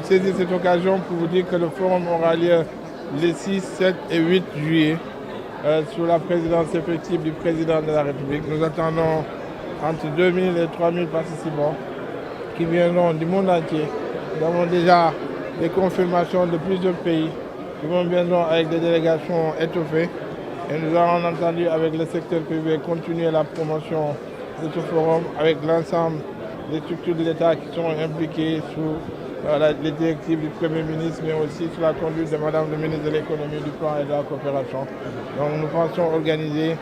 saisir cette occasion pour vous dire que le forum aura lieu les 6, 7 et 8 juillet sous la présidence effective du président de la République. Nous attendons entre 2000 et 3000 participants qui viendront du monde entier. Nous avons déjà des confirmations de plusieurs pays qui viendront avec des délégations étoffées. Et nous avons entendu avec le secteur privé continuer la promotion de ce forum avec l'ensemble des structures de l'État qui sont impliquées sous les directives du Premier ministre, mais aussi sous la conduite de Madame le ministre de l'économie, du plan et de la coopération. Donc nous pensons organiser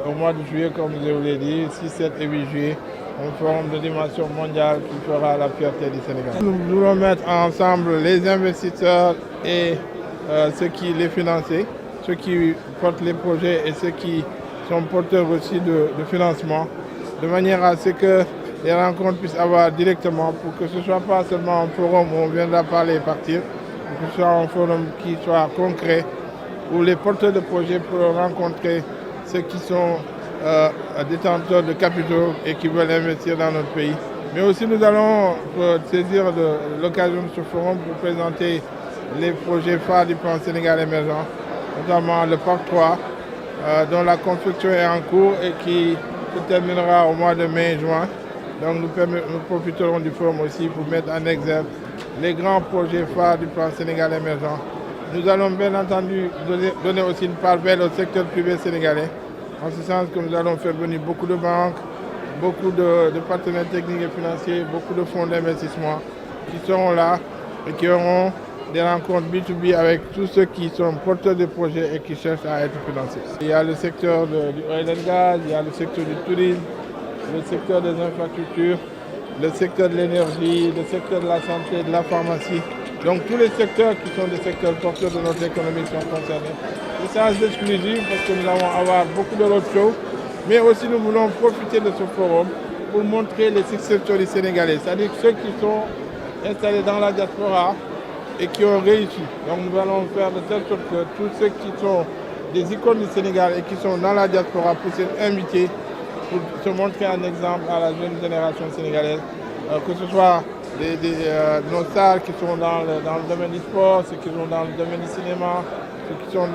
au mois de juillet, comme je vous l'ai dit, 6, 7 et 8 juillet, un forum de dimension mondiale qui fera la fierté du Sénégal. Nous voulons mettre ensemble les investisseurs et ceux qui les financent, ceux qui portent les projets et ceux qui sont porteurs aussi de financement, de manière à ce que les rencontres puissent avoir directement, pour que ce ne soit pas seulement un forum où on viendra parler et partir, mais que ce soit un forum qui soit concret, où les porteurs de projets pourront rencontrer ceux qui sont détenteurs de capitaux et qui veulent investir dans notre pays. Mais aussi nous allons saisir l'occasion de ce forum pour présenter les projets phares du plan Sénégal émergent, notamment le Parc 3, dont la construction est en cours et qui se terminera au mois de mai-juin. Donc nous profiterons du forum aussi pour mettre en exergue les grands projets phares du plan Sénégal émergent. Nous allons bien entendu donner aussi une part belle au secteur privé sénégalais, en ce sens que nous allons faire venir beaucoup de banques, beaucoup de partenaires techniques et financiers, beaucoup de fonds d'investissement qui seront là et qui auront des rencontres B2B avec tous ceux qui sont porteurs de projets et qui cherchent à être financés. Il y a le secteur du oil and gas, il y a le secteur du tourisme, le secteur des infrastructures, le secteur de l'énergie, le secteur de la santé, de la pharmacie. Donc tous les secteurs qui sont des secteurs porteurs de notre économie sont concernés. Le sens exclusif parce que nous allons avoir beaucoup de roadshows, mais aussi nous voulons profiter de ce forum pour montrer les success stories sénégalais, c'est-à-dire ceux qui sont installés dans la diaspora et qui ont réussi. Donc nous allons faire de telle sorte que tous ceux qui sont des icônes du Sénégal et qui sont dans la diaspora puissent être invités pour se montrer un exemple à la jeune génération sénégalaise, que ce soit nos stars qui sont dans le domaine du sport, ceux qui sont dans le domaine du cinéma, ceux qui sont